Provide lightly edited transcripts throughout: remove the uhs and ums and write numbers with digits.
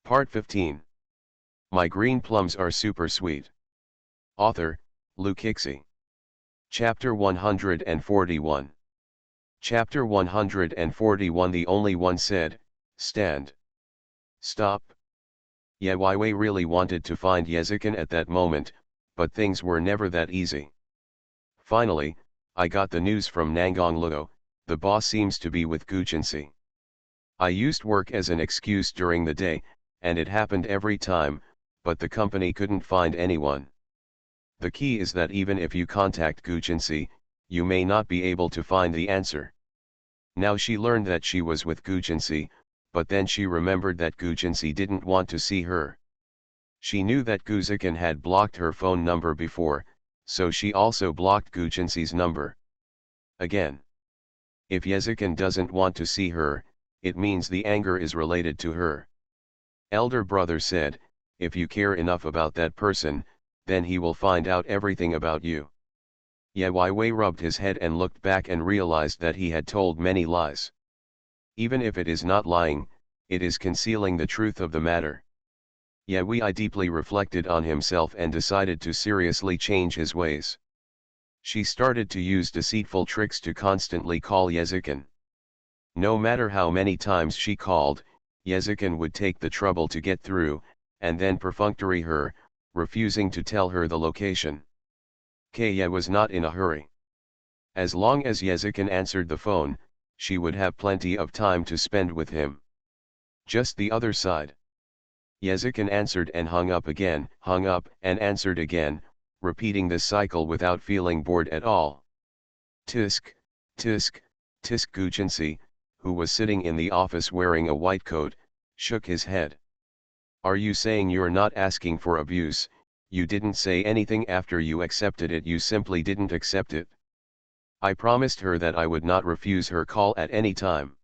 Part 15. My green plums are super sweet. Author, Luke Hixie. Chapter 141. Chapter 141. The only one said, "Stand. Stop." Yewaiwei really wanted to find Yezikin at that moment, but things were never that easy. Finally, I got the news from Nangong Luo, the boss seems to be with Guchensi. I used work as an excuse during the day, and it happened every time, but the company couldn't find anyone. The key is that even if you contact Guchensi, you may not be able to find the answer. Now she learned that she was with Guchensi, but then she remembered that Guchensi didn't want to see her. She knew that Guzikin had blocked her phone number before, so she also blocked Guchensi's number. Again. If Yezikin doesn't want to see her, it means the anger is related to her. Elder brother said, if you care enough about that person, then he will find out everything about you. Yewaiwei rubbed his head and looked back and realized that he had told many lies. Even if it is not lying, it is concealing the truth of the matter. Yewei deeply reflected on himself and decided to seriously change his ways. She started to use deceitful tricks to constantly call Yezikin. No matter how many times she called, Yezikin would take the trouble to get through, and then perfunctory her, refusing to tell her the location. Kaya was not in a hurry. As long as Yezikin answered the phone, she would have plenty of time to spend with him. Just the other side. Yezikin answered and hung up again, hung up and answered again, repeating this cycle without feeling bored at all. Tisk, tisk, tisk. Guchensi, who was sitting in the office wearing a white coat, shook his head. Are you saying you're not asking for abuse? You didn't say anything after you accepted it, you simply didn't accept it. I promised her that I would not refuse her call at any time.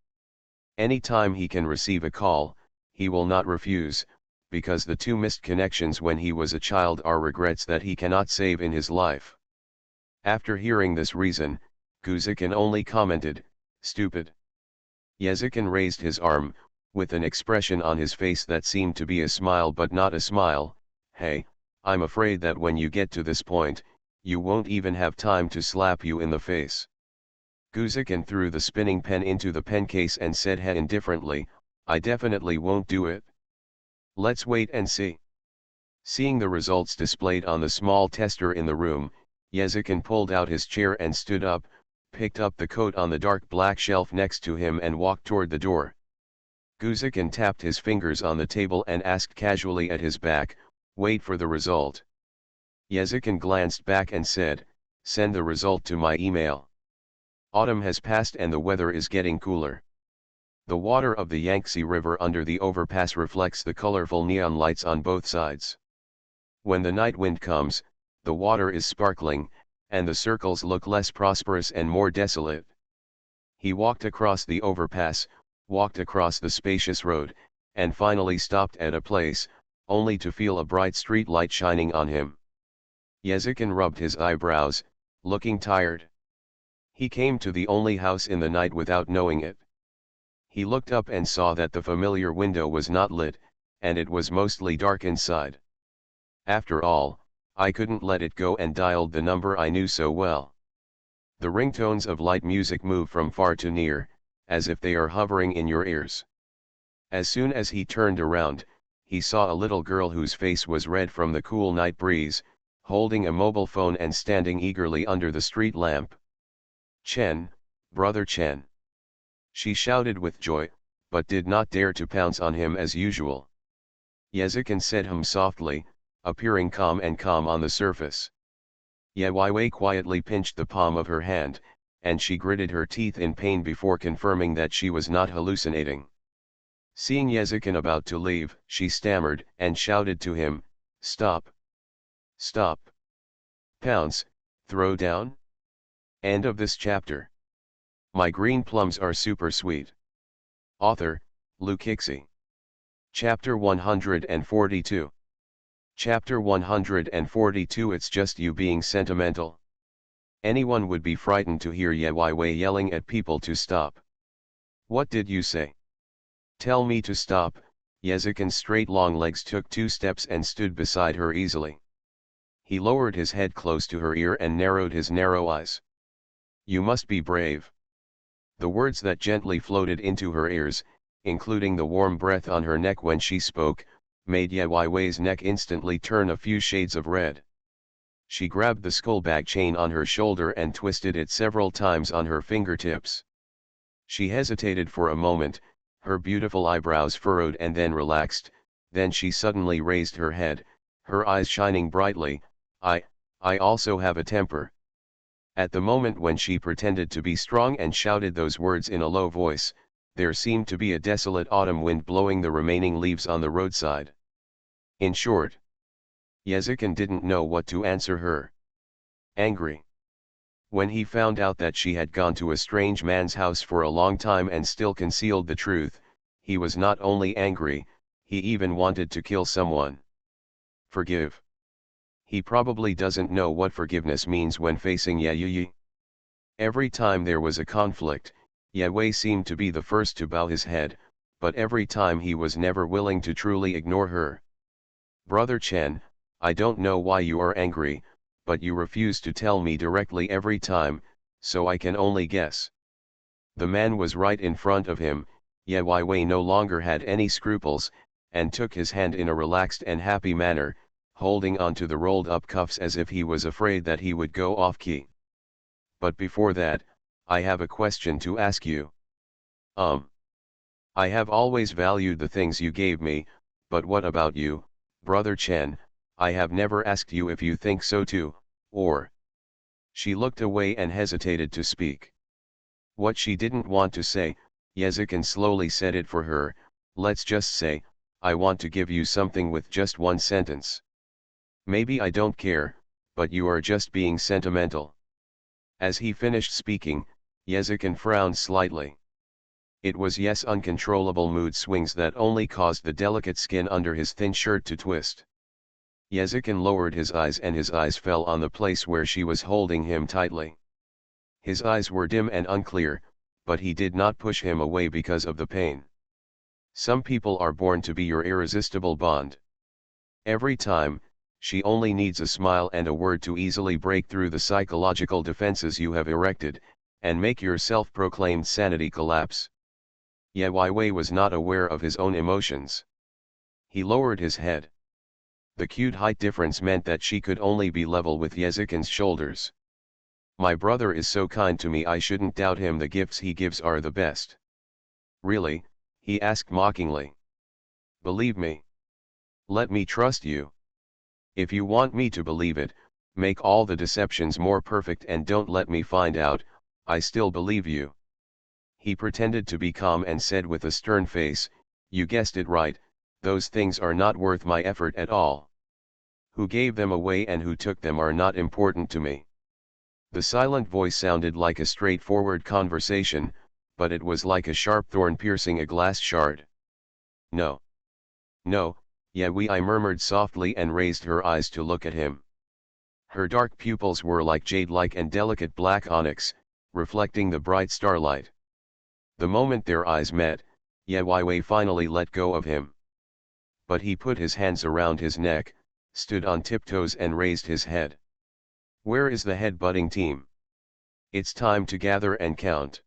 Any time he can receive a call, he will not refuse, because the two missed connections when he was a child are regrets that he cannot save in his life. After hearing this reason, Guzikin only commented, stupid. Yezikin raised his arm, with an expression on his face that seemed to be a smile but not a smile. Hey, I'm afraid that when you get to this point, you won't even have time to slap you in the face. Guzikin threw the spinning pen into the pen case and said indifferently, I definitely won't do it. Let's wait and see. Seeing the results displayed on the small tester in the room, Yezikin pulled out his chair and stood up, picked up the coat on the dark black shelf next to him and walked toward the door. Guzikin tapped his fingers on the table and asked casually at his back, wait for the result. Yezikin glanced back and said, send the result to my email. Autumn has passed and the weather is getting cooler. The water of the Yangtze River under the overpass reflects the colorful neon lights on both sides. When the night wind comes, the water is sparkling, and the circles look less prosperous and more desolate. He walked across the overpass, walked across the spacious road, and finally stopped at a place, only to feel a bright street light shining on him. Yezikin rubbed his eyebrows, looking tired. He came to the only house in the night without knowing it. He looked up and saw that the familiar window was not lit, and it was mostly dark inside. After all, I couldn't let it go and dialed the number I knew so well. The ringtones of light music move from far to near, as if they are hovering in your ears. As soon as he turned around, he saw a little girl whose face was red from the cool night breeze, holding a mobile phone and standing eagerly under the street lamp. Chen, brother Chen. She shouted with joy, but did not dare to pounce on him as usual. Yezikin said softly, appearing calm on the surface. Yewaiwei quietly pinched the palm of her hand, and she gritted her teeth in pain before confirming that she was not hallucinating. Seeing Yezikin about to leave, she stammered and shouted to him, stop. Stop. Pounce, throw down. End of this chapter. My green plums are super sweet. Author, Luke Hixie. Chapter 142. Chapter 142. It's just you being sentimental. Anyone would be frightened to hear Yewaiwei yelling at people to stop. What did you say? Tell me to stop, Yezikin's straight long legs took 2 steps and stood beside her easily. He lowered his head close to her ear and narrowed his narrow eyes. "You must be brave." The words that gently floated into her ears, including the warm breath on her neck when she spoke, made Ye Weiwei's neck instantly turn a few shades of red. She grabbed the skull bag chain on her shoulder and twisted it several times on her fingertips. She hesitated for a moment, her beautiful eyebrows furrowed and then relaxed, then she suddenly raised her head, her eyes shining brightly. I also have a temper." At the moment when she pretended to be strong and shouted those words in a low voice, there seemed to be a desolate autumn wind blowing the remaining leaves on the roadside. In short, Yezikin didn't know what to answer her. Angry. When he found out that she had gone to a strange man's house for a long time and still concealed the truth, he was not only angry, he even wanted to kill someone. Forgive. He probably doesn't know what forgiveness means when facing Ye. Every time there was a conflict, Ye Wei seemed to be the first to bow his head, but every time he was never willing to truly ignore her. "Brother Chen, I don't know why you are angry, but you refuse to tell me directly every time, so I can only guess." The man was right in front of him. Ye Wei no longer had any scruples, and took his hand in a relaxed and happy manner, holding on to the rolled up cuffs as if he was afraid that he would go off key. "But before that, I have a question to ask you." I have always valued the things you gave me, but what about you, Brother Chen? I have never asked you if you think so too, or..." She looked away and hesitated to speak. What she didn't want to say, Yezikin slowly said it for her. "Let's just say, I want to give you something with just one sentence. Maybe I don't care, but you are just being sentimental." As he finished speaking, Yezikin frowned slightly. It was Ye's uncontrollable mood swings that only caused the delicate skin under his thin shirt to twist. Yezikin lowered his eyes and his eyes fell on the place where she was holding him tightly. His eyes were dim and unclear, but he did not push him away because of the pain. Some people are born to be your irresistible bond. Every time, she only needs a smile and a word to easily break through the psychological defenses you have erected, and make your self-proclaimed sanity collapse. Ye Wei was not aware of his own emotions. He lowered his head. The cute height difference meant that she could only be level with Yezikin's shoulders. "My brother is so kind to me, I shouldn't doubt him. The gifts he gives are the best." "Really?" he asked mockingly. "Believe me. Let me trust you. If you want me to believe it, make all the deceptions more perfect and don't let me find out. I still believe you." He pretended to be calm and said with a stern face, "You guessed it right, those things are not worth my effort at all. Who gave them away and who took them are not important to me." The silent voice sounded like a straightforward conversation, but it was like a sharp thorn piercing a glass shard. "No. No, I murmured softly and raised her eyes to look at him. Her dark pupils were like jade-like and delicate black onyx, reflecting the bright starlight. The moment their eyes met, Ye Wei finally let go of him. But he put his hands around his neck, stood on tiptoes and raised his head. "Where is the head-butting team? It's time to gather and count."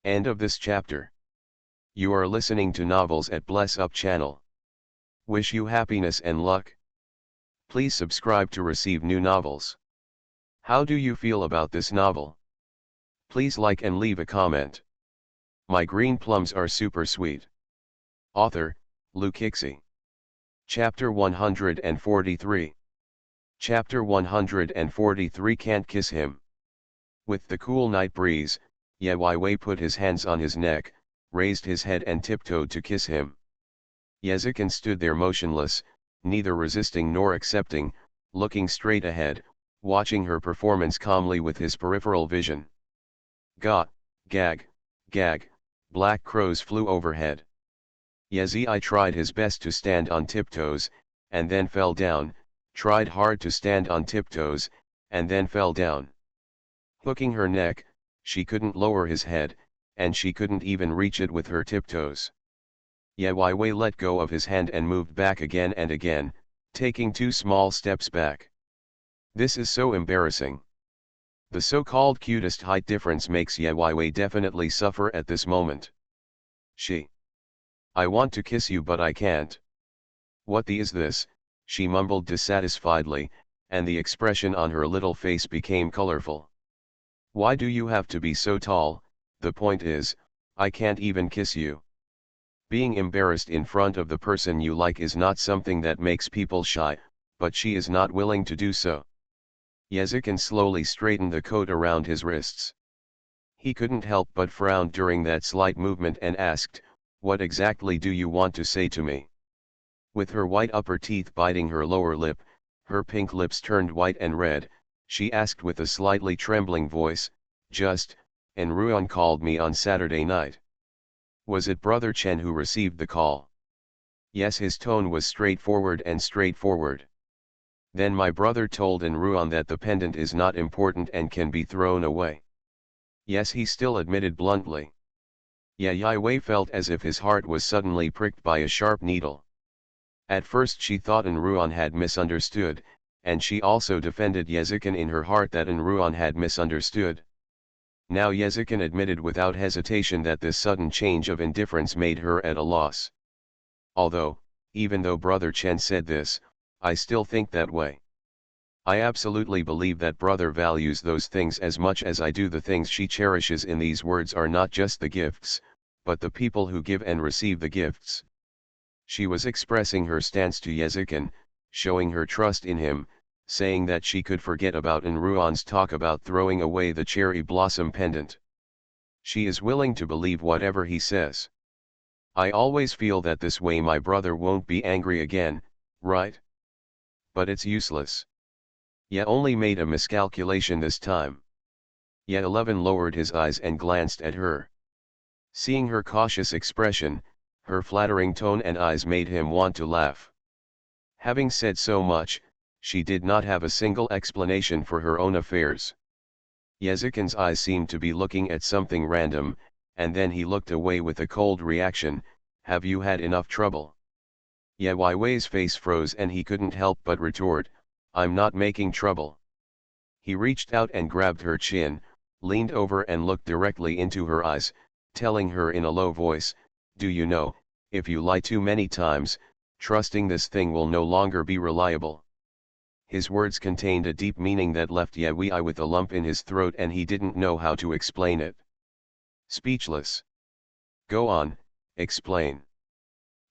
End of this chapter. You are listening to Novels at Bless Up channel. Wish you happiness and luck. Please subscribe to receive new novels. How do you feel about this novel? Please like and leave a comment. My green plums are super sweet. Author, Lukixi. Chapter 143. Chapter 143. Can't kiss him. With the cool night breeze, Ye Wei put his hands on his neck, raised his head and tiptoed to kiss him. Yezikin stood there motionless, neither resisting nor accepting, looking straight ahead, watching her performance calmly with his peripheral vision. Gah, gag, gag, black crows flew overhead. Yezi tried his best to stand on tiptoes, and then fell down, tried hard to stand on tiptoes, and then fell down. Hooking her neck, she couldn't lower his head, and she couldn't even reach it with her tiptoes. Ye Wei let go of his hand and moved back again and again, taking 2 small steps back. This is so embarrassing. The so-called cutest height difference makes Ye Wei definitely suffer at this moment. I want to kiss you but I can't. What the is this, she mumbled dissatisfiedly, and the expression on her little face became colorful. Why do you have to be so tall? The point is, I can't even kiss you. Being embarrassed in front of the person you like is not something that makes people shy, but she is not willing to do so. Yezikin slowly straightened the coat around his wrists. He couldn't help but frown during that slight movement and asked, "What exactly do you want to say to me?" With her white upper teeth biting her lower lip, her pink lips turned white and red, she asked with a slightly trembling voice, "And Ruan called me on Saturday night. Was it Brother Chen who received the call?" Yes, his tone was straightforward. Then my brother told Ruan that the pendant is not important and can be thrown away. Yes, he still admitted bluntly. Ye Wei felt as if his heart was suddenly pricked by a sharp needle. At first she thought Ruan had misunderstood, and she also defended Yezikin in her heart that Ruan had misunderstood. Now Yezikin admitted without hesitation that this sudden change of indifference made her at a loss. Although, even though Brother Chen said this, I still think that way. I absolutely believe that brother values those things as much as I do the things she cherishes. In these words are not just the gifts, but the people who give and receive the gifts. She was expressing her stance to Yezikin, showing her trust in him, saying that she could forget about Ruan's talk about throwing away the cherry blossom pendant. She is willing to believe whatever he says. I always feel that this way my brother won't be angry again, right? But it's useless. Ye only made a miscalculation this time. Ye 11 lowered his eyes and glanced at her. Seeing her cautious expression, her flattering tone and eyes made him want to laugh. Having said so much, she did not have a single explanation for her own affairs. Yezikin's eyes seemed to be looking at something random, and then he looked away with a cold reaction. Have you had enough trouble? Ye Wei's face froze and he couldn't help but retort, I'm not making trouble. He reached out and grabbed her chin, leaned over and looked directly into her eyes, telling her in a low voice, do you know, if you lie too many times, trusting this thing will no longer be reliable. His words contained a deep meaning that left Ye Wei with a lump in his throat and he didn't know how to explain it. Speechless. Go on, explain.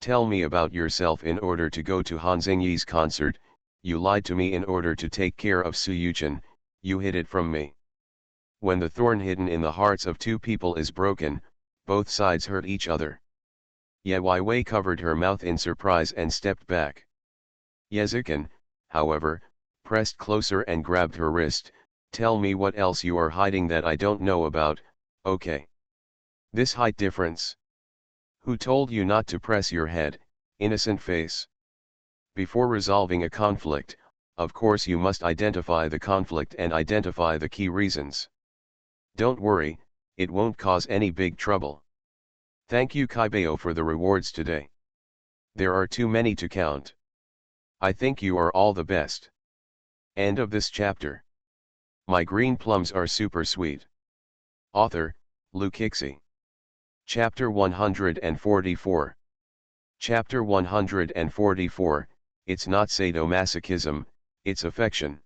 Tell me about yourself. In order to go to Han Xingyi's concert, you lied to me. In order to take care of Su Yuchen, you hid it from me. When the thorn hidden in the hearts of two people is broken, both sides hurt each other. Ye Wei covered her mouth in surprise and stepped back. Yezikin, however, pressed closer and grabbed her wrist. Tell me what else you are hiding that I don't know about. Okay. This height difference. Who told you not to press your head, innocent face? Before resolving a conflict, of course you must identify the conflict and identify the key reasons. Don't worry, it won't cause any big trouble. Thank you Kaibeo for the rewards today. There are too many to count. I think you are all the best. End of this chapter. My green plums are super sweet. Author, Lukixi. Chapter 144. Chapter 144, It's not sadomasochism, it's affection.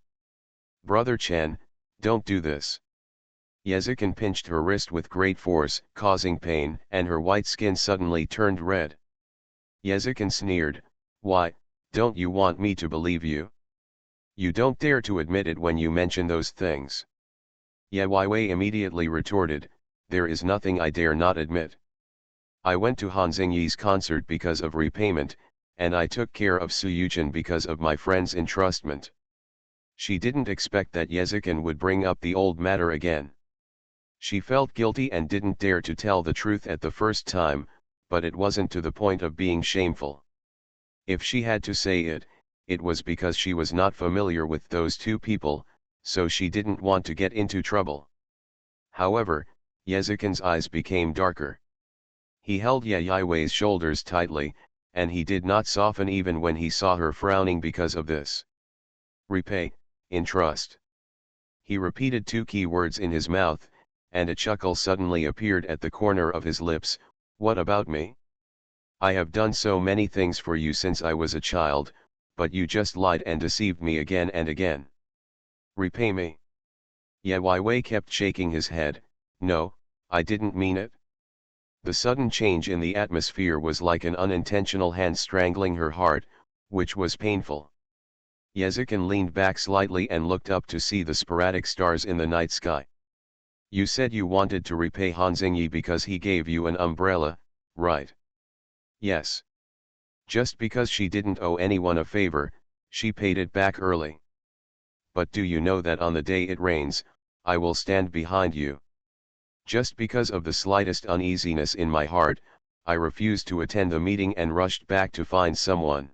Brother Chen, don't do this. Yezikin pinched her wrist with great force, causing pain, and her white skin suddenly turned red. Yezikin sneered, why, don't you want me to believe you? You don't dare to admit it when you mention those things. Ye Wei immediately retorted, there is nothing I dare not admit. I went to Han Xingyi's concert because of repayment, and I took care of Su Yuchen because of my friend's entrustment. She didn't expect that Yezikin would bring up the old matter again. She felt guilty and didn't dare to tell the truth at the first time, but it wasn't to the point of being shameful. If she had to say it, it was because she was not familiar with those two people, so she didn't want to get into trouble. However, Yezikin's eyes became darker. He held Ye shoulders tightly, and he did not soften even when he saw her frowning because of this. Repay, in trust. He repeated two key words in his mouth, and a chuckle suddenly appeared at the corner of his lips. What about me? I have done so many things for you since I was a child, but you just lied and deceived me again and again. Repay me. Ye kept shaking his head. No, I didn't mean it. The sudden change in the atmosphere was like an unintentional hand strangling her heart, which was painful. Yezikin leaned back slightly and looked up to see the sporadic stars in the night sky. You said you wanted to repay Hanzingyi because he gave you an umbrella, right? Yes. Just because she didn't owe anyone a favor, she paid it back early. But do you know that on the day it rains, I will stand behind you? Just because of the slightest uneasiness in my heart, I refused to attend the meeting and rushed back to find someone.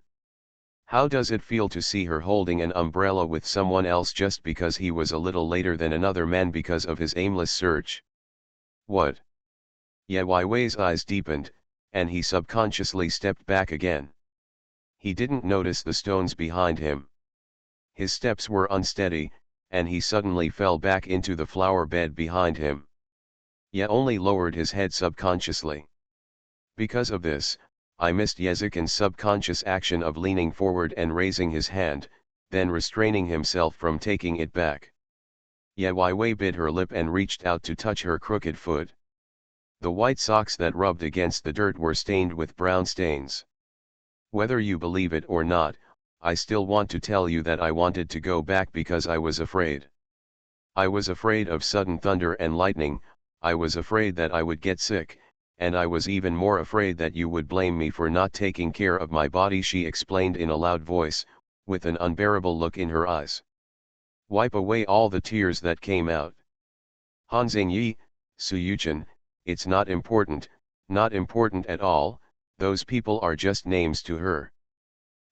How does it feel to see her holding an umbrella with someone else just because he was a little later than another man because of his aimless search? What? Ye's eyes deepened, and he subconsciously stepped back again. He didn't notice the stones behind him. His steps were unsteady, and he suddenly fell back into the flower bed behind him. Ye only lowered his head subconsciously. Because of this, I missed Yezikin's subconscious action of leaning forward and raising his hand, then restraining himself from taking it back. Ye bit her lip and reached out to touch her crooked foot. The white socks that rubbed against the dirt were stained with brown stains. Whether you believe it or not, I still want to tell you that I wanted to go back because I was afraid. I was afraid of sudden thunder and lightning, I was afraid that I would get sick, and I was even more afraid that you would blame me for not taking care of my body, she explained in a loud voice, with an unbearable look in her eyes. Wipe away all the tears that came out. Hanzingyi, Suyuchan, it's not important at all, those people are just names to her.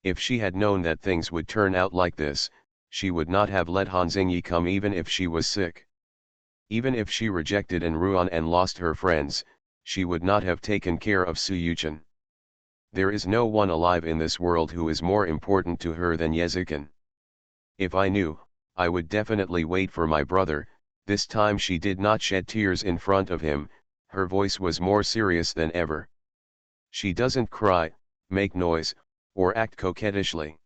If she had known that things would turn out like this, she would not have let Hanzingyi come even if she was sick. Even if she rejected Enruan and lost her friends, she would not have taken care of Suyuchan. There is no one alive in this world who is more important to her than Yezikin. If I knew, I would definitely wait for my brother. This time she did not shed tears in front of him, her voice was more serious than ever. She doesn't cry, make noise, or act coquettishly.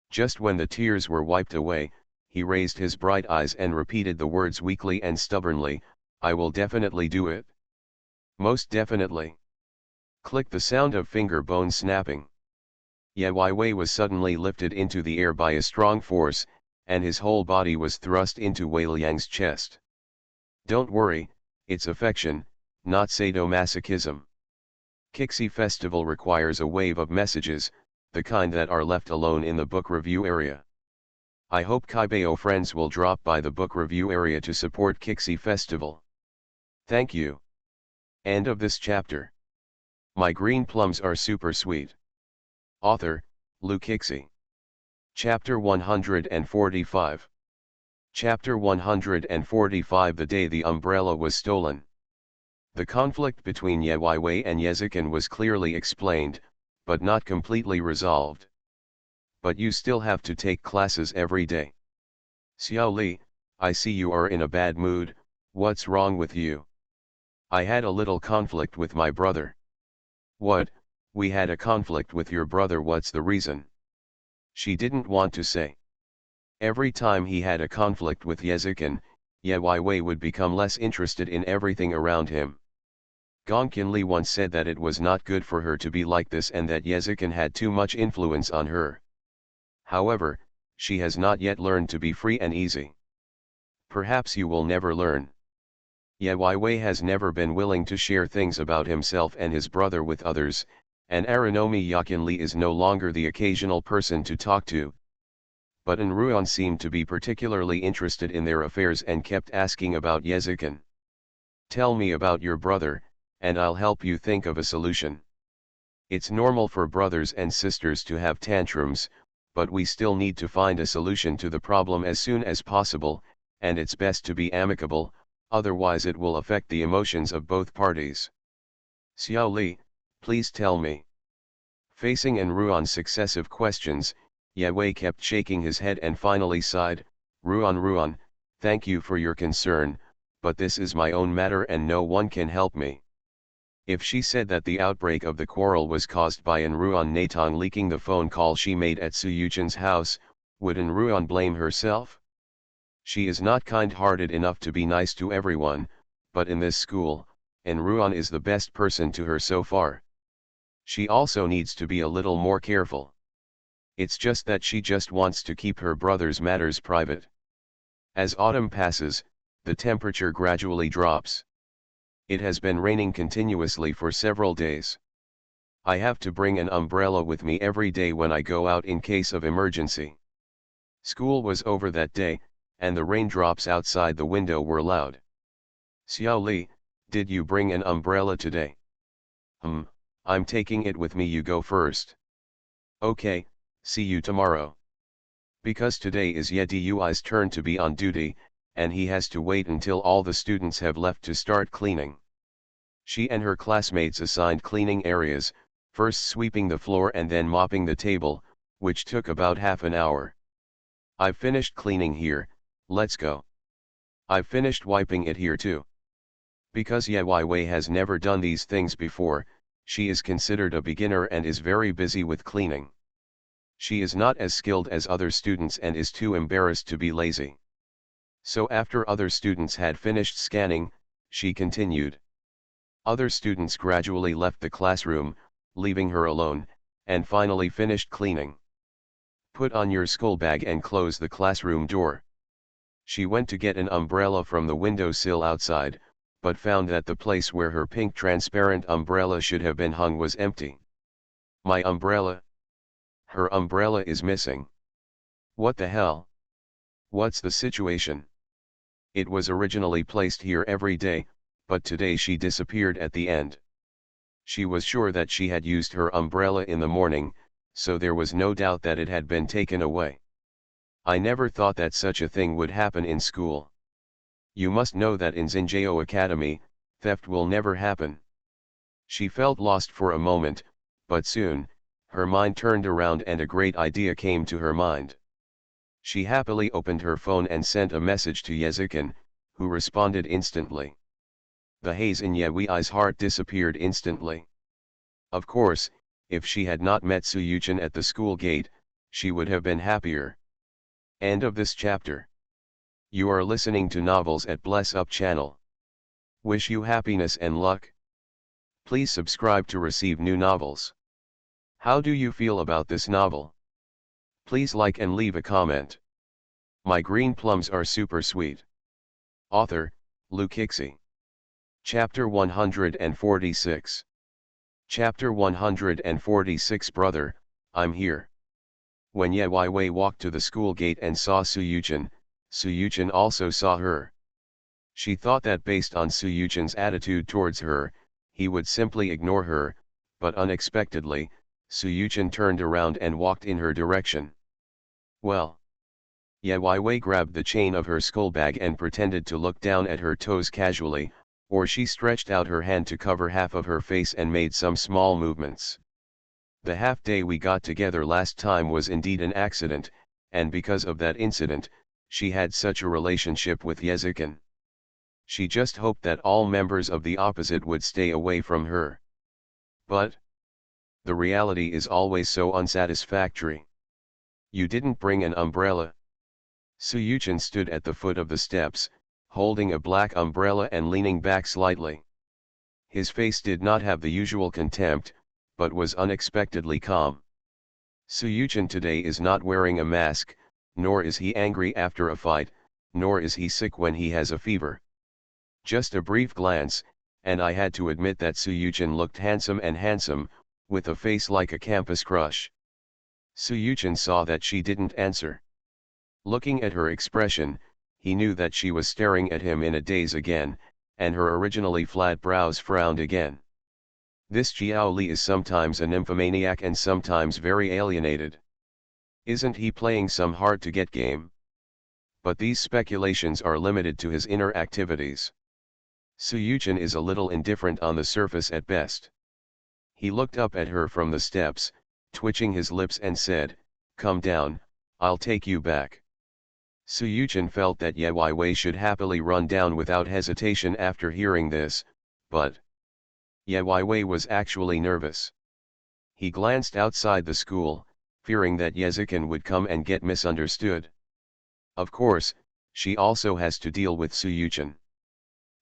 Just when the tears were wiped away, he raised his bright eyes and repeated the words weakly and stubbornly, I will definitely do it. Most definitely. Click the sound of finger bones snapping. Ye was suddenly lifted into the air by a strong force, and his whole body was thrust into Wei Liang's chest. Don't worry, it's affection, not sadomasochism. Kixi Festival requires a wave of messages, the kind that are left alone in the book review area. I hope Kaibao friends will drop by the book review area to support Kixi Festival. Thank you. End of this chapter. My green plums are super sweet. Author, Lu Kixi. Chapter 145. Chapter 145. The day the umbrella was stolen. The conflict between Ye and Yezikin was clearly explained, but not completely resolved. But you still have to take classes every day. Xiao Li, I see you are in a bad mood, what's wrong with you? I had a little conflict with my brother. What, we had a conflict with your brother, what's the reason? She didn't want to say. Every time he had a conflict with Yezikin, Ye would become less interested in everything around him. Gong Qinli once said that it was not good for her to be like this and that Yezikin had too much influence on her. However, she has not yet learned to be free and easy. Perhaps you will never learn. Ye has never been willing to share things about himself and his brother with others, and Aranomi Yakinli is no longer the occasional person to talk to. But Enruan seemed to be particularly interested in their affairs and kept asking about Yezikin. Tell me about your brother, and I'll help you think of a solution. It's normal for brothers and sisters to have tantrums, but we still need to find a solution to the problem as soon as possible, and it's best to be amicable, otherwise it will affect the emotions of both parties. Xiao Li, please tell me. Facing Enruan's successive questions, Ye Wei kept shaking his head and finally sighed, Ruan, thank you for your concern, but this is my own matter and no one can help me. If she said that the outbreak of the quarrel was caused by Enruan Natong leaking the phone call she made at Su Yuchen's house, would Enruan blame herself? She is not kind-hearted enough to be nice to everyone, but in this school, Enruan is the best person to her so far. She also needs to be a little more careful. It's just that she just wants to keep her brother's matters private. As autumn passes, the temperature gradually drops. It has been raining continuously for several days. I have to bring an umbrella with me every day when I go out in case of emergency. School was over that day, and the raindrops outside the window were loud. Xiao Li, did you bring an umbrella today? I'm taking it with me, you go first. Okay, see you tomorrow. Because today is Ye Dui's turn to be on duty, and he has to wait until all the students have left to start cleaning. She and her classmates assigned cleaning areas, first sweeping the floor and then mopping the table, which took about half an hour. I've finished cleaning here, let's go. I've finished wiping it here too. Because Ye Wei has never done these things before, she is considered a beginner and is very busy with cleaning. She is not as skilled as other students and is too embarrassed to be lazy. So after other students had finished scanning, she continued. Other students gradually left the classroom, leaving her alone, and finally finished cleaning. Put on your school bag and close the classroom door. She went to get an umbrella from the windowsill outside, but found that the place where her pink transparent umbrella should have been hung was empty. My umbrella? Her umbrella is missing. What the hell? What's the situation? It was originally placed here every day, but today she disappeared at the end. She was sure that she had used her umbrella in the morning, so there was no doubt that it had been taken away. I never thought that such a thing would happen in school. You must know that in Xinjiao Academy, theft will never happen. She felt lost for a moment, but soon, her mind turned around and a great idea came to her mind. She happily opened her phone and sent a message to Yezikin, who responded instantly. The haze in Ye Wei's heart disappeared instantly. Of course, if she had not met Su Yuchen at the school gate, she would have been happier. End of this chapter. You are listening to Novels at Bless Up channel. Wish you happiness and luck. Please subscribe to receive new novels. How do you feel about this novel? Please like and leave a comment. My green plums are super sweet. Author, Lukixi. Chapter 146. Chapter 146. Brother, I'm here. When Ye Wei walked to the school gate and saw Su Yuchen also saw her. She thought that based on Su Yuchen's attitude towards her, he would simply ignore her, but unexpectedly, Su Yuchen turned around and walked in her direction. Well. Ye Wei grabbed the chain of her school bag and pretended to look down at her toes casually, or she stretched out her hand to cover half of her face and made some small movements. The half day we got together last time was indeed an accident, and because of that incident, she had such a relationship with Yezikin. She just hoped that all members of the opposite would stay away from her. But the reality is always so unsatisfactory. You didn't bring an umbrella. Su Yuchen stood at the foot of the steps, holding a black umbrella and leaning back slightly. His face did not have the usual contempt, but was unexpectedly calm. Su Yuchen today is not wearing a mask, nor is he angry after a fight, nor is he sick when he has a fever. Just a brief glance, and I had to admit that Su Yuchen looked handsome, with a face like a campus crush. Su Yuchen saw that she didn't answer. Looking at her expression, he knew that she was staring at him in a daze again, and her originally flat brows frowned again. This Jiao Li is sometimes a nymphomaniac and sometimes very alienated. Isn't he playing some hard-to-get game? But these speculations are limited to his inner activities. Suyuchin is a little indifferent on the surface at best. He looked up at her from the steps, twitching his lips and said, "Come down, I'll take you back." Suyuchin felt that Ye Wei should happily run down without hesitation after hearing this, but Ye Wei was actually nervous. He glanced outside the school, fearing that Yezikin would come and get misunderstood. Of course, she also has to deal with Suyuchin.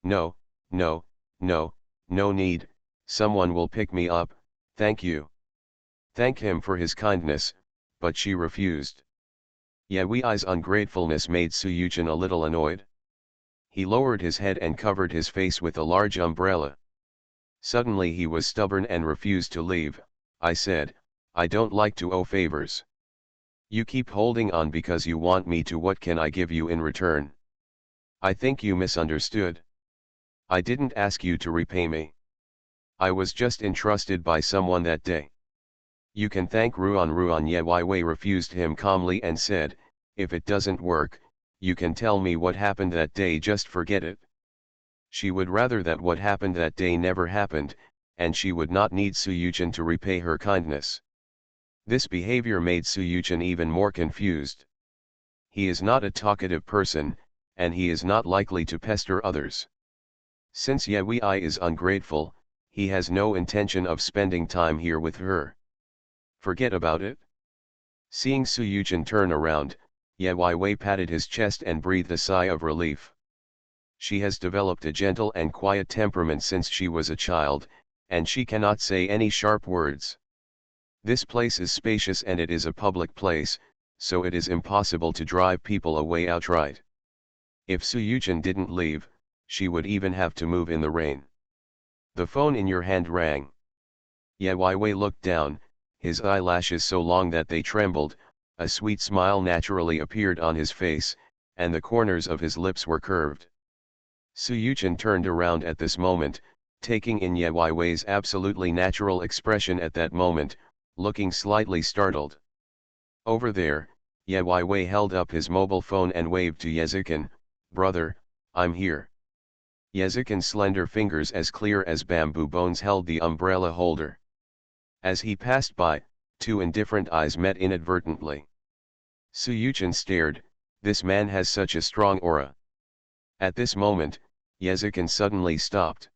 "No, no, no, no need, someone will pick me up, thank you." Thank him for his kindness, but she refused. Ye Wei's ungratefulness made Suyuchin a little annoyed. He lowered his head and covered his face with a large umbrella. Suddenly he was stubborn and refused to leave. I said, "I don't like to owe favors. You keep holding on because you want me to. What can I give you in return?" "I think you misunderstood. I didn't ask you to repay me. I was just entrusted by someone that day." "You can thank Ruan." Ye Wei refused him calmly and said, "If it doesn't work, you can tell me what happened that day. Just forget it." She would rather that what happened that day never happened, and she would not need Suyuchin to repay her kindness. This behavior made Suyuchin even more confused. He is not a talkative person, and he is not likely to pester others. Since Ye Wei is ungrateful, he has no intention of spending time here with her. Forget about it. Seeing Suyuchin turn around, Ye Wei patted his chest and breathed a sigh of relief. She has developed a gentle and quiet temperament since she was a child, and she cannot say any sharp words. This place is spacious and it is a public place, so it is impossible to drive people away outright. If Suyuchin didn't leave, she would even have to move in the rain. The phone in your hand rang. Ye Wei looked down, his eyelashes so long that they trembled, a sweet smile naturally appeared on his face, and the corners of his lips were curved. Suyuchin turned around at this moment, taking in Ye Wei's absolutely natural expression at that moment, looking slightly startled. Over there, Ye Wei held up his mobile phone and waved to Yezikin, "Brother, I'm here." Yezikin's slender fingers as clear as bamboo bones held the umbrella holder. As he passed by, two indifferent eyes met inadvertently. Suyuchin stared, this man has such a strong aura. At this moment, Yezikin suddenly stopped.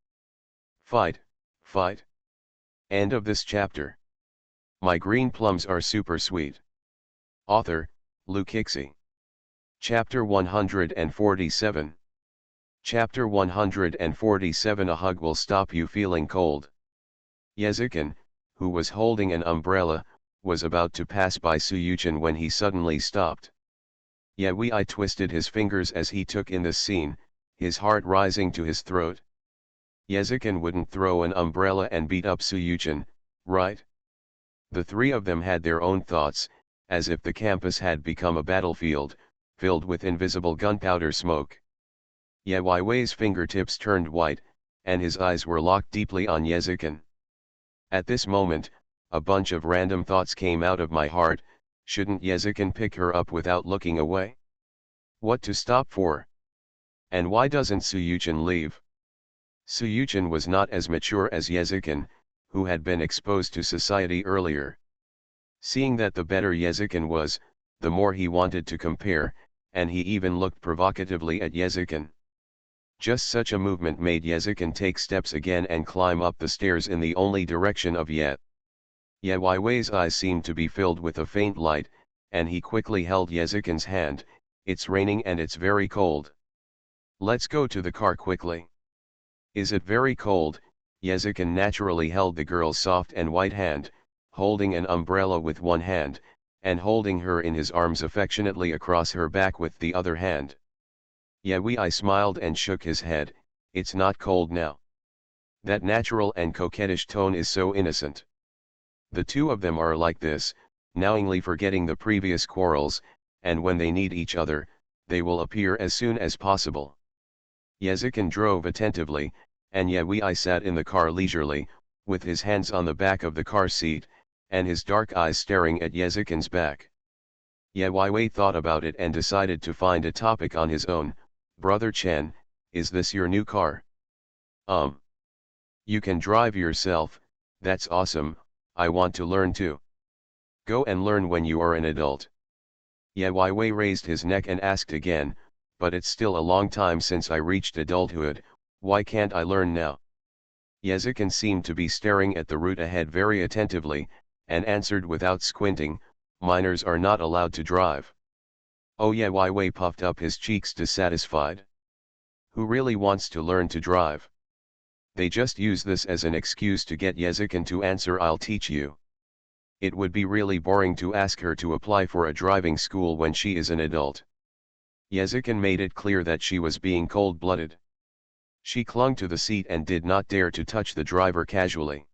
Fight, fight. End of this chapter. My green plums are super sweet. Author, Lukixi. Chapter 147. Chapter 147. A hug will stop you feeling cold. Yezikin, who was holding an umbrella, was about to pass by Suyuchin when he suddenly stopped. Ye Wei twisted his fingers as he took in this scene, his heart rising to his throat. Yezikin wouldn't throw an umbrella and beat up Suyuchin, right? The three of them had their own thoughts, as if the campus had become a battlefield, filled with invisible gunpowder smoke. Ye Wei's fingertips turned white, and his eyes were locked deeply on Yezikin. At this moment, a bunch of random thoughts came out of my heart. Shouldn't Yezikin pick her up without looking away? What to stop for? And why doesn't Suyuchin leave? Suyuchin was not as mature as Yezikin, who had been exposed to society earlier. Seeing that the better Yezikin was, the more he wanted to compare, and he even looked provocatively at Yezikin. Just such a movement made Yezikin take steps again and climb up the stairs in the only direction of Ye. Ye Wei's eyes seemed to be filled with a faint light, and he quickly held Yezikin's hand. It's raining and it's very cold. Let's go to the car quickly. Is it very cold? Yezikin naturally held the girl's soft and white hand, holding an umbrella with one hand, and holding her in his arms affectionately across her back with the other hand. Ye Wei smiled and shook his head. It's not cold now. That natural and coquettish tone is so innocent. The two of them are like this, knowingly forgetting the previous quarrels, and when they need each other, they will appear as soon as possible. Yezikin drove attentively, and Ye Wei sat in the car leisurely, with his hands on the back of the car seat, and his dark eyes staring at Yezikin's back. Ye Wei thought about it and decided to find a topic on his own. Brother Chen, is this your new car? Um. You can drive yourself, that's awesome, I want to learn too. Go and learn when you are an adult. Ye Wei raised his neck and asked again, but it's still a long time since I reached adulthood, why can't I learn now? Yezikin seemed to be staring at the route ahead very attentively, and answered without squinting, minors are not allowed to drive. Oh, Ye Wei puffed up his cheeks dissatisfied. Who really wants to learn to drive? They just use this as an excuse to get Yezikin to answer I'll teach you. It would be really boring to ask her to apply for a driving school when she is an adult. Yezikin made it clear that she was being cold-blooded. She clung to the seat and did not dare to touch the driver casually.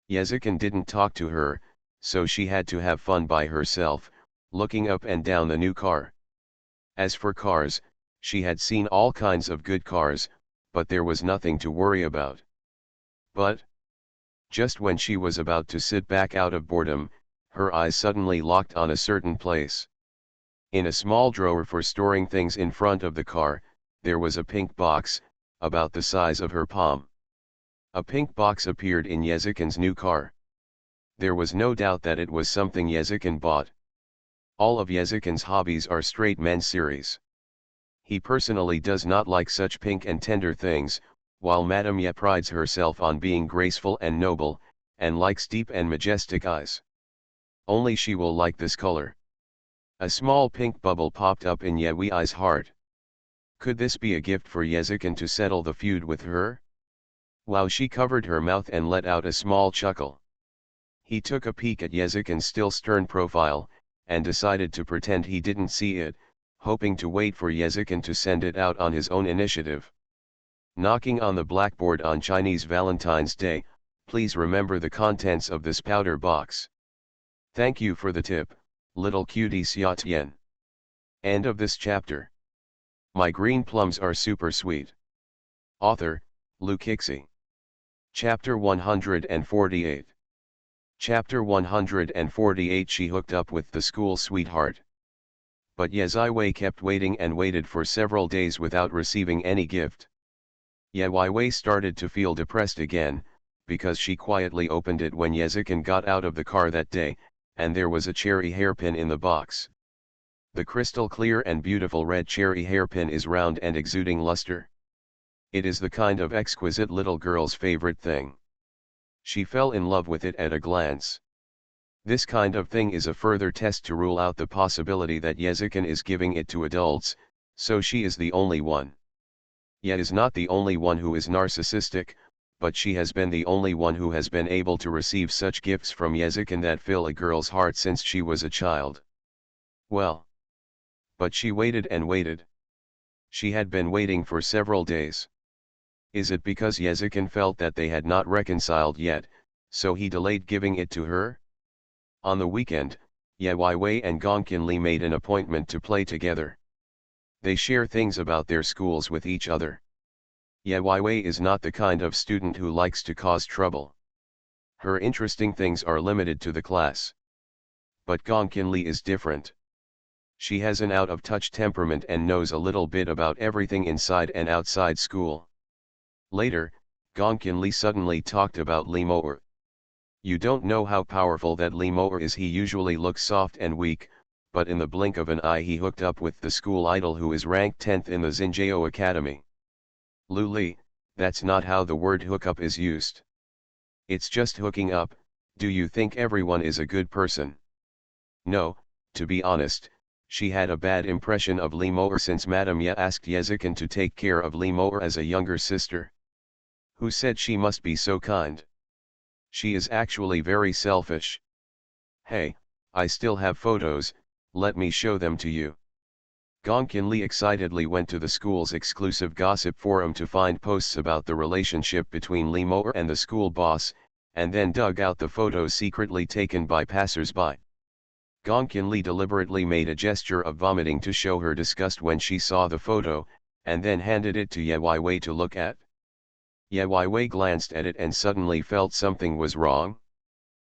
Yezikin didn't talk to her, so she had to have fun by herself, looking up and down the new car. As for cars, she had seen all kinds of good cars, but there was nothing to worry about. But just when she was about to sit back out of boredom, her eyes suddenly locked on a certain place. In a small drawer for storing things in front of the car, there was a pink box, about the size of her palm. A pink box appeared in Yezikin's new car. There was no doubt that it was something Yezikin bought. All of Yezikin's hobbies are straight men series. He personally does not like such pink and tender things, while Madame Ye prides herself on being graceful and noble, and likes deep and majestic eyes. Only she will like this color. A small pink bubble popped up in Ye Wei's heart. Could this be a gift for Yezikin to settle the feud with her? Wow, she covered her mouth and let out a small chuckle. He took a peek at Yezikin's still stern profile, and decided to pretend he didn't see it, hoping to wait for Yezikin to send it out on his own initiative. Knocking on the blackboard on Chinese Valentine's Day, please remember the contents of this powder box. Thank you for the tip, little cutie Xia Tian. End of this chapter. My green plums are super sweet. Author, Lu Kixi. Chapter 148. Chapter 148. She hooked up with the school sweetheart. But Ye Wei kept waiting and waited for several days without receiving any gift. Ye Wei started to feel depressed again, because she quietly opened it when Yezikin got out of the car that day, and there was a cherry hairpin in the box. The crystal clear and beautiful red cherry hairpin is round and exuding luster. It is the kind of exquisite little girl's favorite thing. She fell in love with it at a glance. This kind of thing is a further test to rule out the possibility that Yezikin is giving it to adults, so she is the only one. Ye is not the only one who is narcissistic, but she has been the only one who has been able to receive such gifts from Yezikin that fill a girl's heart since she was a child. Well. But she waited and waited. She had been waiting for several days. Is it because Yezikin felt that they had not reconciled yet, so he delayed giving it to her? On the weekend, Ye Wei and Gongqin Li made an appointment to play together. They share things about their schools with each other. Ye Wei is not the kind of student who likes to cause trouble. Her interesting things are limited to the class. But Gongqin Li is different. She has an out-of-touch temperament and knows a little bit about everything inside and outside school. Later, Gongqin Li suddenly talked about Li Mo'er. You don't know how powerful that Li Mo'er is. He usually looks soft and weak, but in the blink of an eye he hooked up with the school idol who is ranked 10th in the Xinjiao Academy. Lu Li, that's not how the word hookup is used. It's just hooking up. Do you think everyone is a good person? No, to be honest. She had a bad impression of Li Mo'er since Madame Ye asked Yezikin to take care of Li Mo'er as a younger sister. Who said she must be so kind? She is actually very selfish. Hey, I still have photos, let me show them to you. Gongqin Li excitedly went to the school's exclusive gossip forum to find posts about the relationship between Li Mo'er and the school boss, and then dug out the photos secretly taken by passers-by. Gongqin Li deliberately made a gesture of vomiting to show her disgust when she saw the photo, and then handed it to Ye Wei to look at. Ye Wei glanced at it and suddenly felt something was wrong.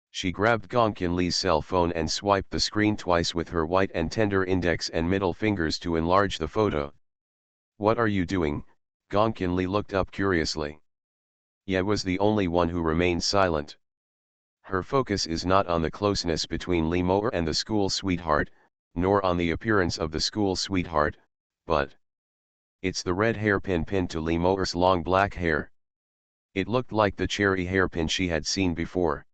She grabbed Gongqin Li's cell phone and swiped the screen twice with her white and tender index and middle fingers to enlarge the photo. What are you doing? Gongqin Li looked up curiously. Ye was the only one who remained silent. Her focus is not on the closeness between Lee Moore and the school sweetheart, nor on the appearance of the school sweetheart, but it's the red hairpin pinned to Lee Moore's long black hair. It looked like the cherry hairpin she had seen before.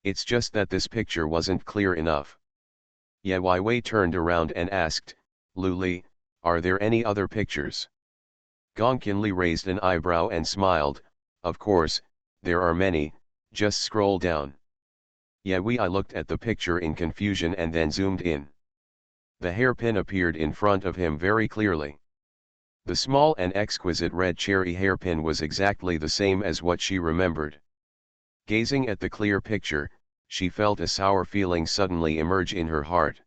It's just that this picture wasn't clear enough. Ye Wei turned around and asked, Lu Li, are there any other pictures? Gong Qinli raised an eyebrow and smiled, of course, there are many, just scroll down. Ye Wei looked at the picture in confusion and then zoomed in. The hairpin appeared in front of him very clearly. The small and exquisite red cherry hairpin was exactly the same as what she remembered. Gazing at the clear picture, she felt a sour feeling suddenly emerge in her heart.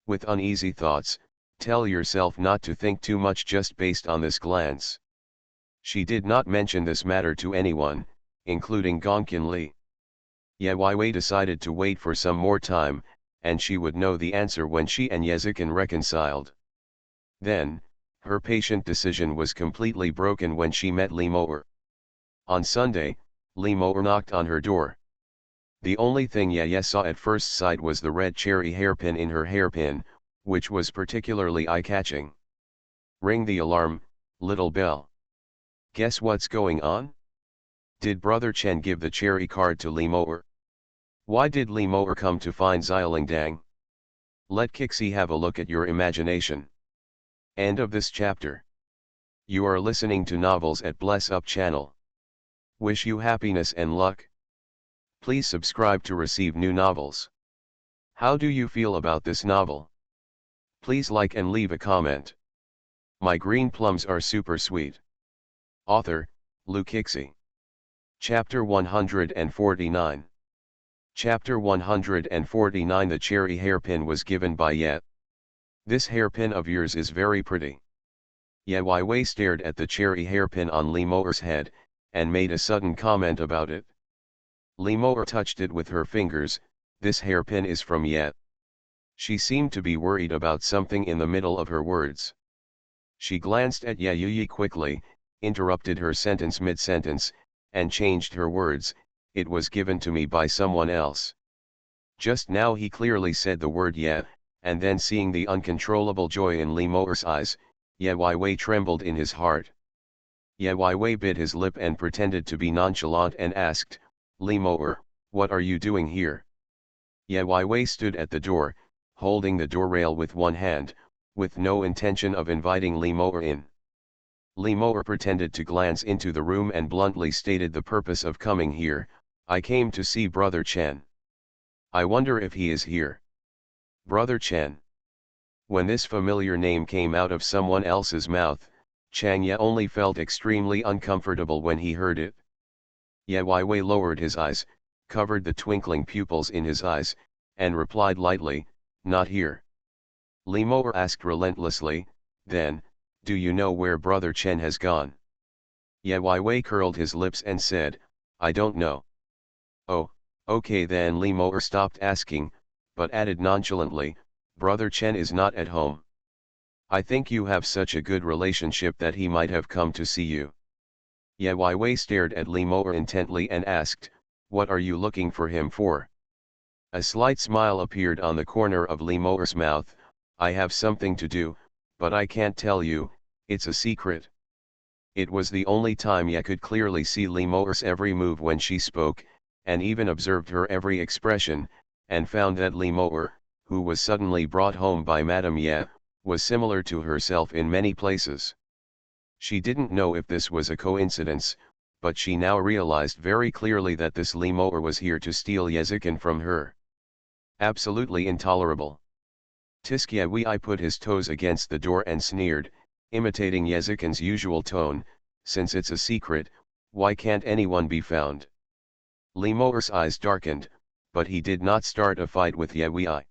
With uneasy thoughts, tell yourself not to think too much just based on this glance. She did not mention this matter to anyone, including Gong Qinli. Ye Wei decided to wait for some more time, and she would know the answer when she and Yezikin reconciled. Then, her patient decision was completely broken when she met Lee Moore. On Sunday, Lee Moore knocked on her door. The only thing Ye saw at first sight was the red cherry hairpin in her hairpin, which was particularly eye-catching. Ring the alarm, little bell. Guess what's going on? Did Brother Chen give the cherry card to Lee Moore? Why did Lee Moore come to find Xiaoling Dang? Let Kixi have a look at your imagination. End of this chapter. You are listening to Novels at Bless Up channel. Wish you happiness and luck. Please subscribe to receive new novels. How do you feel about this novel? Please like and leave a comment. My green plums are super sweet. Author, Lu Kixi. Chapter 149. Chapter 149. The cherry hairpin was given by Ye. This hairpin of yours is very pretty. Ye Wei stared at the cherry hairpin on Lee Moore's head, and made a sudden comment about it. Lee Moore touched it with her fingers. This hairpin is from Ye. She seemed to be worried about something in the middle of her words. She glanced at Ye Yuyi quickly, interrupted her sentence mid-sentence, and changed her words. It was given to me by someone else. Just now he clearly said the word Ye, and then seeing the uncontrollable joy in Lee Moore's eyes, Ye Wei trembled in his heart. Ye Wei bit his lip and pretended to be nonchalant and asked, Lee Moore, what are you doing here? Ye Wei stood at the door, holding the door rail with one hand, with no intention of inviting Lee Moore in. Lee Moore pretended to glance into the room and bluntly stated the purpose of coming here. I came to see Brother Chen. I wonder if he is here. Brother Chen. When this familiar name came out of someone else's mouth, Chang Ye only felt extremely uncomfortable when he heard it. Ye Wei lowered his eyes, covered the twinkling pupils in his eyes, and replied lightly, not here. Lee Moore asked relentlessly, then, do you know where Brother Chen has gone? Ye Wei curled his lips and said, I don't know. Oh, okay then. Lee Moore stopped asking, but added nonchalantly, Brother Chen is not at home. I think you have such a good relationship that he might have come to see you. Ye Wei stared at Lee Moore intently and asked, what are you looking for him for? A slight smile appeared on the corner of Lee Moore's mouth. I have something to do, but I can't tell you, it's a secret. It was the only time Ye could clearly see Lee Moore's every move when she spoke, and even observed her every expression, and found that Lee Moore, who was suddenly brought home by Madame Ye, was similar to herself in many places. She didn't know if this was a coincidence, but she now realized very clearly that this Lee Moore was here to steal Yezikin from her. Absolutely intolerable. Tisk Ye Wei put his toes against the door and sneered, imitating Yezikin's usual tone, since it's a secret, why can't anyone be found? Lee Moore's eyes darkened, but he did not start a fight with Ye Wei.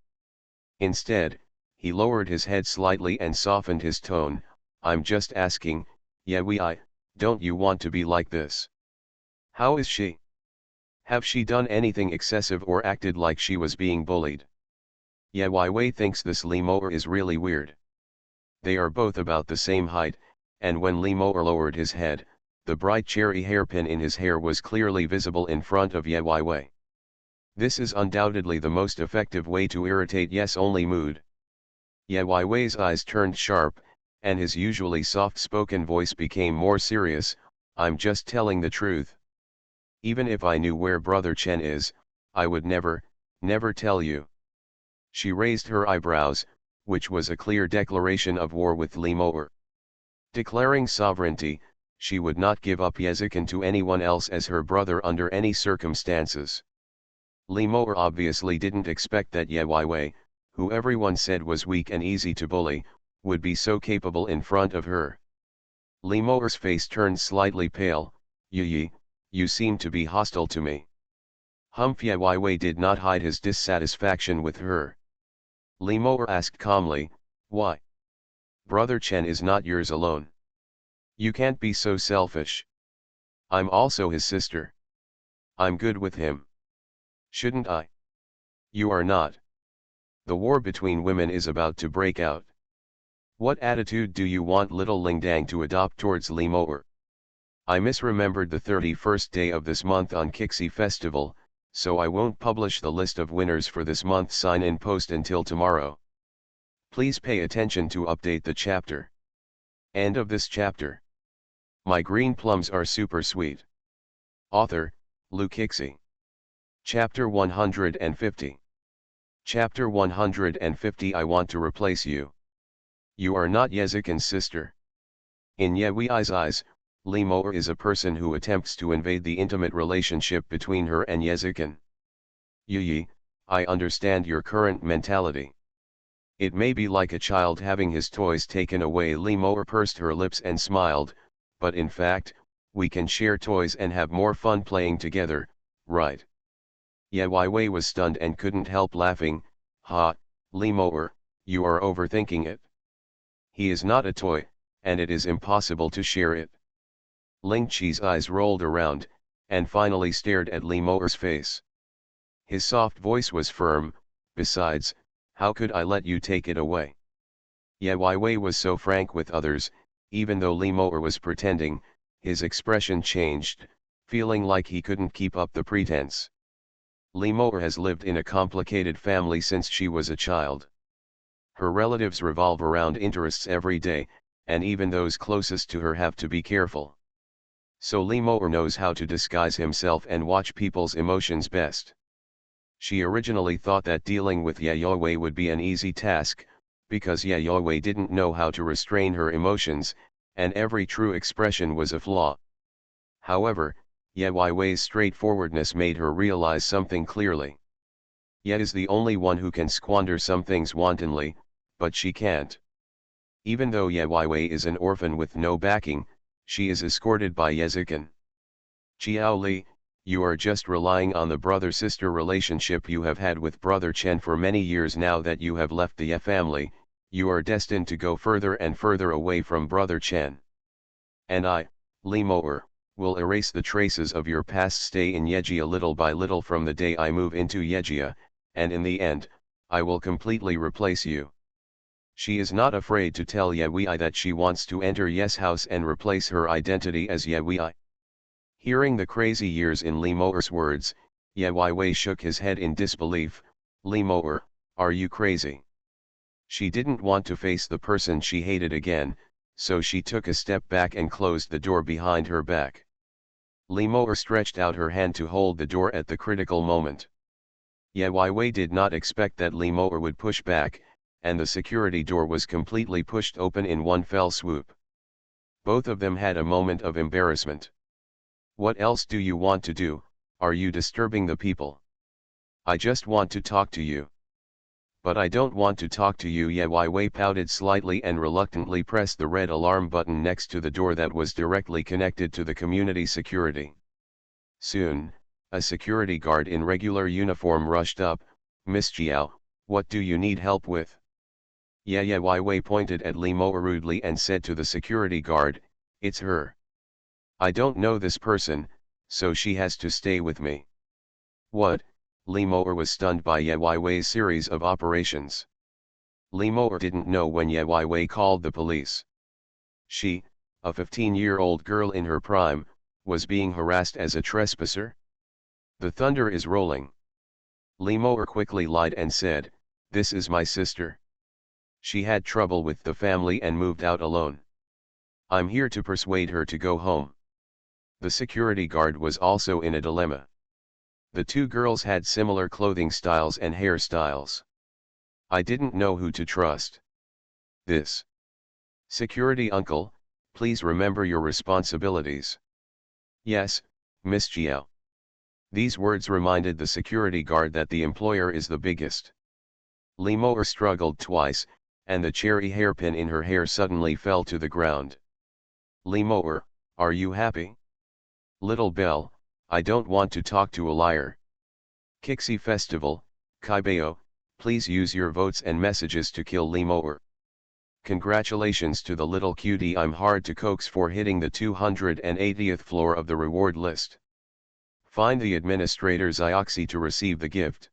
Instead, he lowered his head slightly and softened his tone, I'm just asking, Ye Wei, don't you want to be like this? How is she? Have she done anything excessive or acted like she was being bullied? Ye Wei thinks this Lee Moore is really weird. They are both about the same height, and when Lee Moore lowered his head, The bright cherry hairpin in his hair was clearly visible in front of Ye Weiwei. This is undoubtedly the most effective way to irritate yes-only mood. Ye Weiwei's eyes turned sharp, and his usually soft-spoken voice became more serious. I'm just telling the truth. Even if I knew where Brother Chen is, I would never tell you. She raised her eyebrows, which was a clear declaration of war with Li Mo'er. Declaring sovereignty, she would not give up Yezikin to anyone else as her brother under any circumstances. Li Mo'er obviously didn't expect that Ye Weiwei, who everyone said was weak and easy to bully, would be so capable in front of her. Li Mo'er's face turned slightly pale. Yi, you seem to be hostile to me. Ye Weiwei did not hide his dissatisfaction with her. Li Mo'er asked calmly, why? Brother Chen is not yours alone. You can't be so selfish. I'm also his sister. I'm good with him. Shouldn't I? You are not. The war between women is about to break out. What attitude do you want little Lingdang to adopt towards Li Mo'er? I misremembered the 31st day of this month on Kixi Festival, so I won't publish the list of winners for this month's sign-in post until tomorrow. Please pay attention to update the chapter. End of this chapter. My green plums are super sweet. Author, Lu Kixi. Chapter 150. Chapter 150 I want to replace you. You are not Yezikin's sister. In Ye Wei's eyes, Li Mo'er is a person who attempts to invade the intimate relationship between her and Yezikin. Yi, I understand your current mentality. It may be like a child having his toys taken away. Li Mo'er pursed her lips and smiled, but in fact, we can share toys and have more fun playing together, right? Ye Weiwei was stunned and couldn't help laughing. Ha, Li Mo'er, you are overthinking it. He is not a toy, and it is impossible to share it. Ling Qi's eyes rolled around, and finally stared at Li Mo'er's face. His soft voice was firm. Besides, how could I let you take it away? Ye Weiwei was so frank with others. Even though Li Mo'er was pretending, his expression changed, feeling like he couldn't keep up the pretense. Li Mo'er has lived in a complicated family since she was a child. Her relatives revolve around interests every day, and even those closest to her have to be careful. So Li Mo'er knows how to disguise himself and watch people's emotions best. She originally thought that dealing with Ye Weiwei would be an easy task, because Ye Weiwei didn't know how to restrain her emotions, and every true expression was a flaw. However, Ye Weiwei's straightforwardness made her realize something clearly. Ye is the only one who can squander some things wantonly, but she can't. Even though Ye Weiwei is an orphan with no backing, she is escorted by Yezikin. Qiao Li, you are just relying on the brother-sister relationship you have had with Brother Chen for many years. Now that you have left the Ye family, you are destined to go further and further away from Brother Chen. And I, Li Mo'er, will erase the traces of your past stay in Yejia little by little from the day I move into Yejia, and in the end, I will completely replace you. She is not afraid to tell Ye Wei that she wants to enter Ye's house and replace her identity as Ye Wei. Hearing the crazy years in Li Mo'er's words, Ye Weiwei shook his head in disbelief. Li Mo'er, are you crazy? She didn't want to face the person she hated again, so she took a step back and closed the door behind her back. Li Mo'er stretched out her hand to hold the door at the critical moment. Ye Weiwei did not expect that Li Mo'er would push back, and the security door was completely pushed open in one fell swoop. Both of them had a moment of embarrassment. What else do you want to do? Are you disturbing the people? I just want to talk to you. But I don't want to talk to you. Ye Weiwei pouted slightly and reluctantly pressed the red alarm button next to the door that was directly connected to the community security. Soon, a security guard in regular uniform rushed up. Miss Jiao, what do you need help with? Ye Weiwei pointed at Li Mo'er rudely and said to the security guard, it's her. I don't know this person, so she has to stay with me. What? Li Mo'er was stunned by Ye Weiwei's series of operations. Li Mo'er didn't know when Ye Weiwei called the police. She, a 15-year-old girl in her prime, was being harassed as a trespasser? The thunder is rolling. Lemur quickly lied and said, "This is my sister. She had trouble with the family and moved out alone. I'm here to persuade her to go home." The security guard was also in a dilemma. The two girls had similar clothing styles and hairstyles. I didn't know who to trust. This security uncle, please remember your responsibilities. Yes, Miss Gio. These words reminded the security guard that the employer is the biggest. Lemur struggled twice, and the cherry hairpin in her hair suddenly fell to the ground. Lemur, are you happy? Little Belle, I don't want to talk to a liar. Kixie Festival, Kaibeo, please use your votes and messages to kill Lemur. Congratulations to the little cutie I'm hard to coax for hitting the 280th floor of the reward list. Find the administrator Xioxi to receive the gift.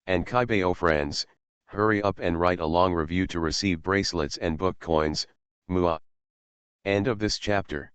And Kaibeo friends, hurry up and write a long review to receive bracelets and book coins, mua. End of this chapter.